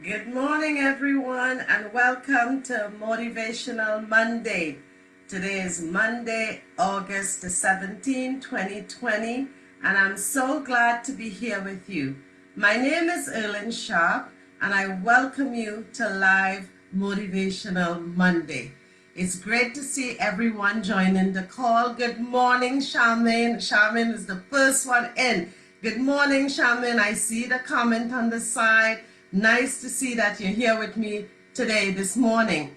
Good morning, everyone, and welcome to Motivational Monday. Today is Monday, August the 17th, 2020, and I'm so glad to be here with you. My name is Erlyn Sharp, and I welcome you to Live Motivational Monday. It's great to see everyone joining the call. Good morning, Charmaine. Charmaine is the first one in. Good morning, Charmaine. I see the comment on the side. Nice to see that you're here with me today, this morning.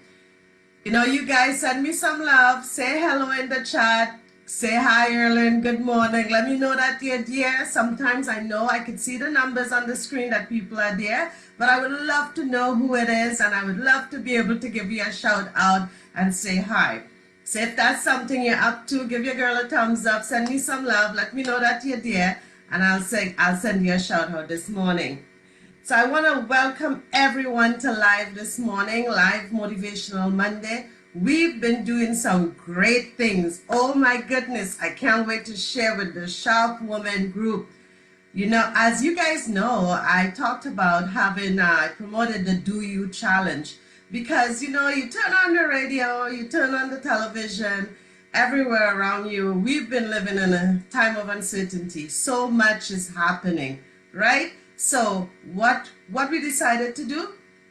You know, you guys send me some love. Say hello in the chat. Say hi, Erlyn. Good morning. Let me know that you're there. Sometimes I know I can see the numbers on the screen that people are there, but I would love to know who it is, and I would love to be able to give you a shout out and say hi. So if that's something you're up to, give your girl a thumbs up. Send me some love. Let me know that you're there, and I'll send you a shout out this morning. So I want to welcome everyone to Live this morning, Live Motivational Monday. We've been doing some great things. Oh my goodness, I can't wait to share with the Sharp Woman group. You know, as you guys know, I talked about I promoted the Do You Challenge. Because, you know, you turn on the radio, you turn on the television, everywhere around you, we've been living in a time of uncertainty. So much is happening, right? So what we decided to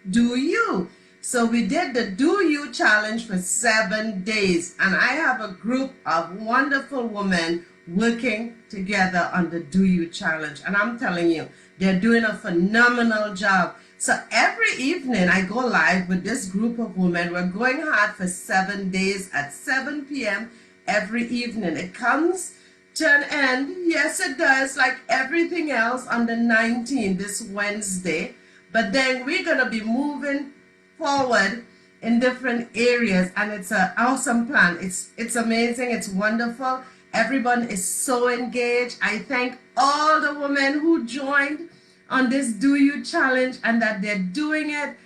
do you. So we did the Do You Challenge for 7 days. And I have a group of wonderful women working together on the Do You Challenge. And I'm telling you, they're doing a phenomenal job. So every evening I go live with this group of women. We're going hard for 7 days at 7 p.m. every evening. It comes to an end. Yes, it does, like everything else, on the 19th, this Wednesday. But then we're going to be moving forward in different areas, and it's an awesome plan. It's amazing. It's wonderful. Everyone is so engaged. I thank all the women who joined on this Do You Challenge and that they're doing it.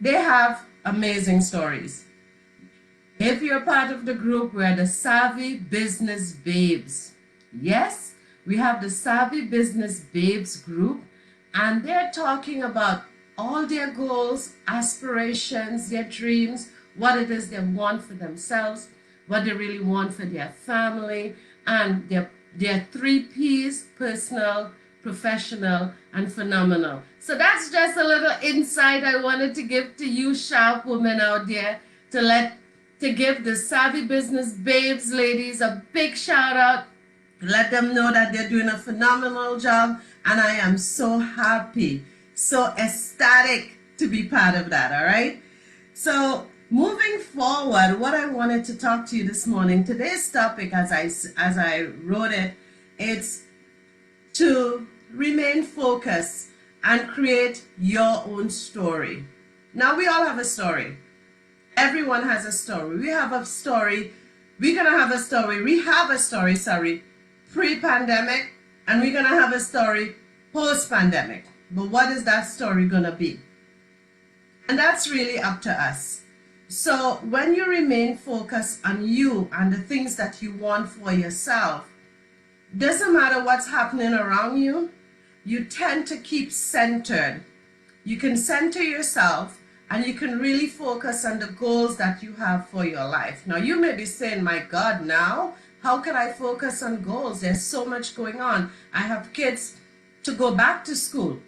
They have amazing stories. If you're part of the group, we're the Savvy Business Babes. Yes, we have the Savvy Business Babes group, and they're talking about all their goals, aspirations, their dreams, what it is they want for themselves, what they really want for their family, and their 3 Ps: personal, professional, and phenomenal. So that's just a little insight I wanted to give to you sharp women out there, to give the Savvy Business Babes ladies a big shout out. Let them know that they're doing a phenomenal job, and I am so happy, so ecstatic to be part of that, all right? So moving forward, what I wanted to talk to you this morning, today's topic, as I wrote it, it's to remain focused and create your own story. Now, we all have a story. Everyone has a story. We have a story. We're going to have a story. We have a story, pre-pandemic, and we're going to have a story post-pandemic. But what is that story going to be? And that's really up to us. So when you remain focused on you and the things that you want for yourself, doesn't matter what's happening around you, you tend to keep centered. You can center yourself, and you can really focus on the goals that you have for your life. Now, you may be saying, my God, now, how can I focus on goals? There's so much going on. I have kids to go back to school,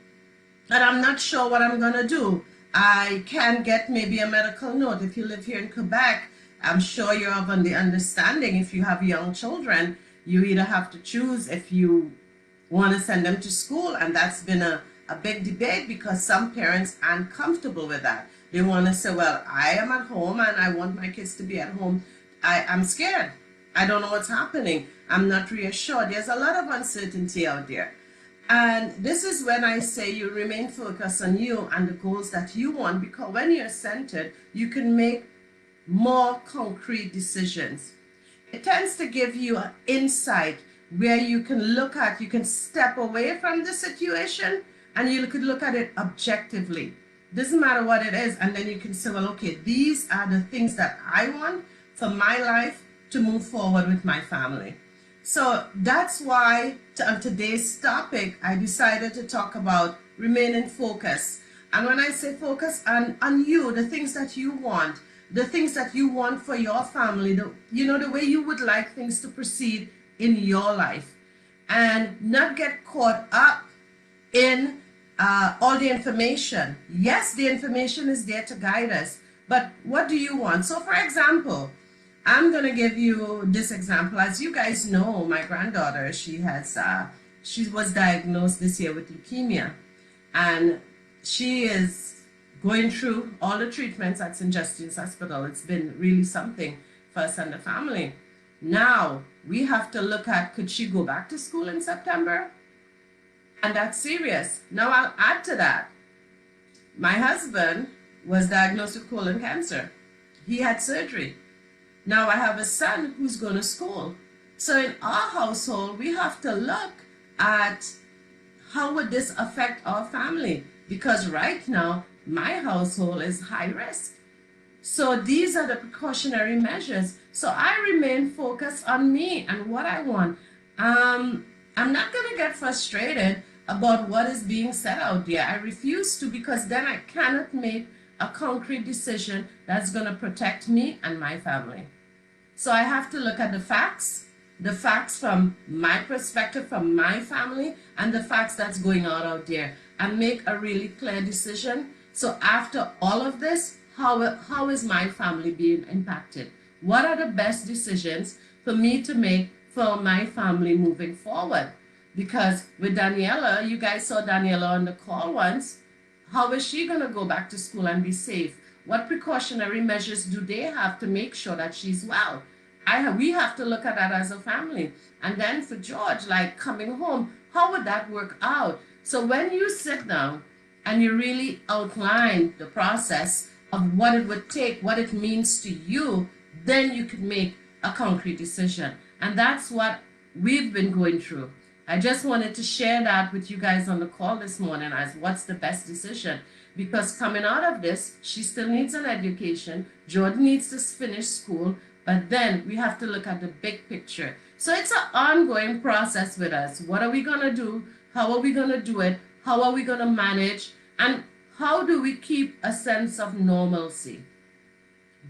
and I'm not sure what I'm going to do. I can get maybe a medical note. If you live here in Quebec, I'm sure you have the understanding, if you have young children, you either have to choose if you want to send them to school, and that's been a big debate because some parents aren't comfortable with that. They want to say, well, I am at home and I want my kids to be at home. I'm scared. I don't know what's happening. I'm not reassured. There's a lot of uncertainty out there. And this is when I say you remain focused on you and the goals that you want, because when you're centered, you can make more concrete decisions. It tends to give you an insight where you can step away from the situation and you could look at it objectively. Doesn't matter what it is, and then you can say, well, okay, these are the things that I want for my life to move forward with my family. So that's why on today's topic, I decided to talk about remaining focused. And when I say focus on you, the things that you want, the things that you want for your family, the way you would like things to proceed in your life, and not get caught up in all the information. Yes, the information is there to guide us, but what do you want? So for example, I'm going to give you this example. As you guys know, my granddaughter, she was diagnosed this year with leukemia, and she is going through all the treatments at St. Justine's Hospital. It's been really something for us and the family. Now we have to look at, could she go back to school in September? And that's serious. Now I'll add to that. My husband was diagnosed with colon cancer. He had surgery. Now I have a son who's going to school. So in our household, we have to look at how would this affect our family? Because right now, my household is high risk. So these are the precautionary measures. So I remain focused on me and what I want. I'm not going to get frustrated about what is being said out there. I refuse to, because then I cannot make a concrete decision that's going to protect me and my family. So I have to look at the facts from my perspective, from my family, and the facts that's going on out there, and make a really clear decision. So after all of this, how is my family being impacted? What are the best decisions for me to make for my family moving forward? Because with Daniela, you guys saw Daniela on the call once. How is she going to go back to school and be safe? What precautionary measures do they have to make sure that she's well? We have to look at that as a family. And then for George, like coming home, how would that work out? So when you sit down and you really outline the process of what it would take, what it means to you, then you can make a concrete decision. And that's what we've been going through. I just wanted to share that with you guys on the call this morning as what's the best decision. Because coming out of this, she still needs an education. Jordan needs to finish school. But then we have to look at the big picture. So it's an ongoing process with us. What are we going to do? How are we going to do it? How are we going to manage? And how do we keep a sense of normalcy?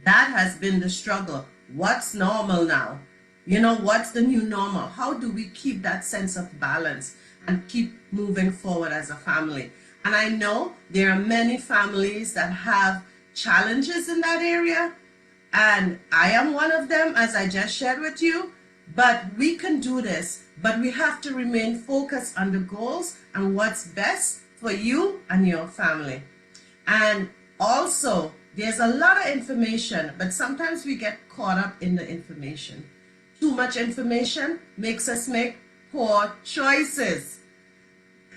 That has been the struggle. What's normal now? What's the new normal? How do we keep that sense of balance and keep moving forward as a family? And I know there are many families that have challenges in that area. And I am one of them, as I just shared with you. But we can do this. But we have to remain focused on the goals and what's best for you and your family. And also, there's a lot of information, but sometimes we get caught up in the information. Too much information makes us make poor choices.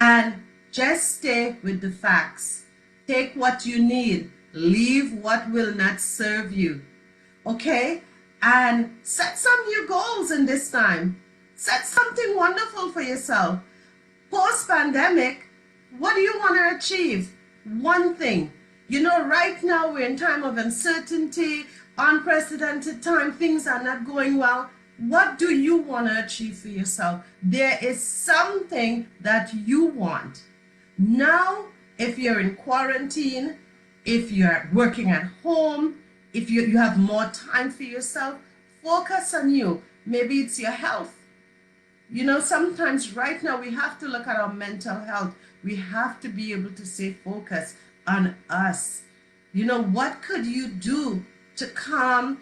And just stay with the facts. Take what you need. Leave what will not serve you. Okay? And set some new goals in this time. Set something wonderful for yourself. Post-pandemic, what do you want to achieve? One thing. Right now we're in time of uncertainty, unprecedented time, things are not going well. What do you want to achieve for yourself? There is something that you want. Now, if you're in quarantine, if you're working at home, if you have more time for yourself, focus on you. Maybe it's your health. Sometimes right now we have to look at our mental health. We have to be able to stay focused on us. What could you do to calm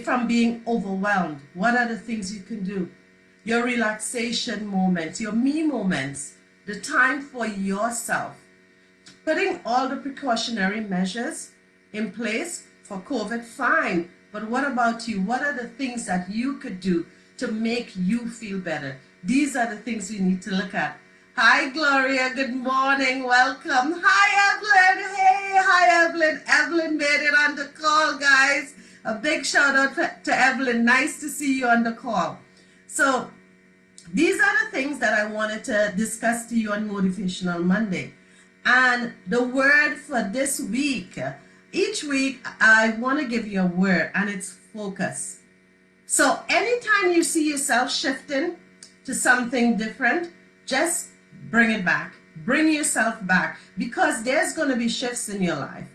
from being overwhelmed? What are the things you can do? Your relaxation moments, your me moments, the time for yourself. Putting all the precautionary measures in place for COVID, fine. But what about you? What are the things that you could do to make you feel better? These are the things we need to look at. Hi, Gloria. Good morning. Welcome. Hi, Evelyn. Hey, hi, Evelyn. Evelyn made it on the call, guys. A big shout out to Evelyn. Nice to see you on the call. So these are the things that I wanted to discuss to you on Motivational Monday. And the word for this week, each week I want to give you a word, and it's focus. So anytime you see yourself shifting to something different, just bring it back. Bring yourself back, because there's going to be shifts in your life.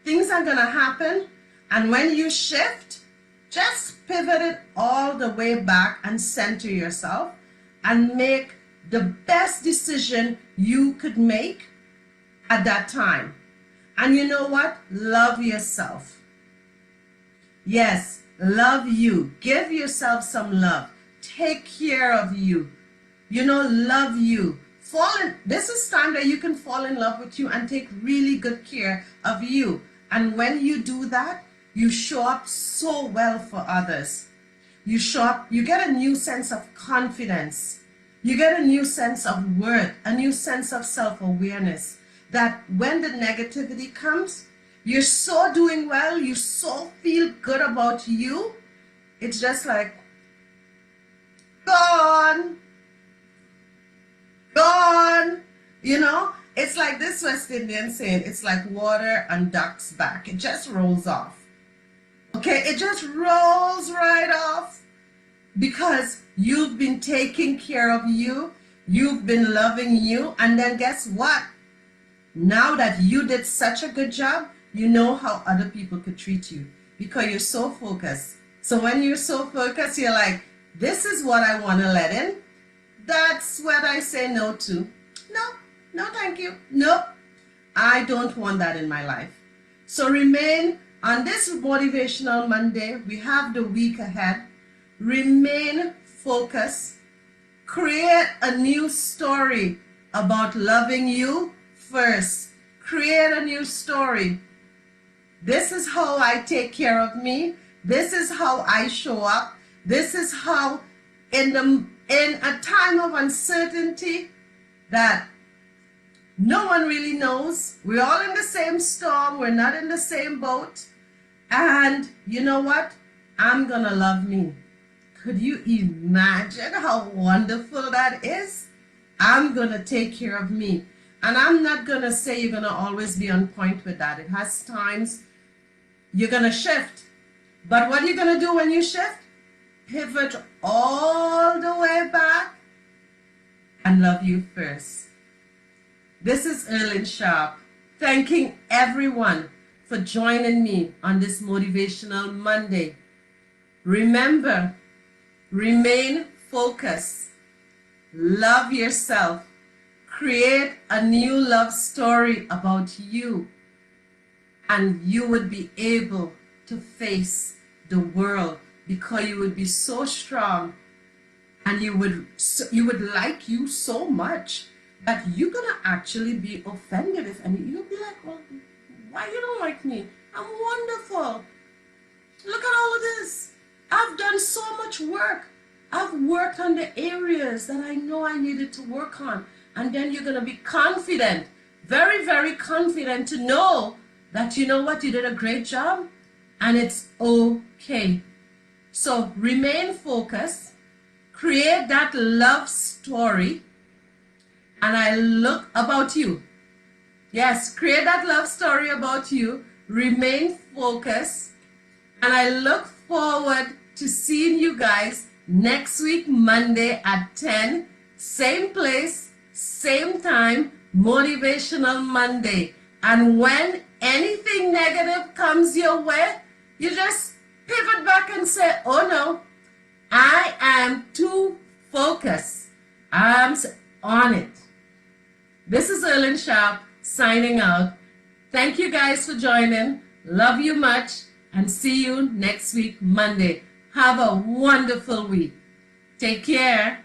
Things are going to happen, and when you shift, just pivot it all the way back and center yourself and make the best decision you could make at that time. And you know what? Love yourself. Yes, love you. Give yourself some love. Take care of you. Love you. This is time that you can fall in love with you and take really good care of you. And when you do that, you show up so well for others. You show up, you get a new sense of confidence. You get a new sense of worth, a new sense of self-awareness, that when the negativity comes, you're so doing well, you so feel good about you. It's just like, gone. It's like this West Indian saying, it's like water on duck's back. It just rolls off. Okay, it just rolls right off, because you've been taking care of you, you've been loving you, and then guess what? Now that you did such a good job, you know how other people could treat you, because you're so focused. So when you're so focused, you're like, this is what I want to let in. That's what I say no to. No, thank you. Nope, I don't want that in my life. So remain on this Motivational Monday. We have the week ahead. Remain focused. Create a new story about loving you first. Create a new story. This is how I take care of me. This is how I show up. This is how in a time of uncertainty that no one really knows, we're all in the same storm, we're not in the same boat, and you know what? I'm gonna love me. Could you imagine how wonderful that is? I'm gonna take care of me. And I'm not gonna say you're gonna always be on point with that. It has times you're gonna shift. But what are you gonna do when you shift? Pivot all the way back and love you first. This is Erlyn Sharp, thanking everyone for joining me on this Motivational Monday. Remember, remain focused, love yourself, create a new love story about you, and you would be able to face the world, because you would be so strong, and you would like you so much that you're gonna actually be offended if any. You'll be like, well, why you don't like me? I'm wonderful. Look at all of this. I've done so much work. I've worked on the areas that I know I needed to work on. And then you're gonna be confident, very, very confident, to know that you know what, you did a great job and it's okay. So remain focused, create that love story, and I look about you. Yes, create that love story about you, remain focused, and I look forward to seeing you guys next week, Monday at 10, same place, same time, Motivational Monday. And when anything negative comes your way, you just pivot back and say, oh no, I am too focused. I'm on it. This is Erlyn Sharp signing out. Thank you guys for joining. Love you much, and see you next week, Monday. Have a wonderful week. Take care.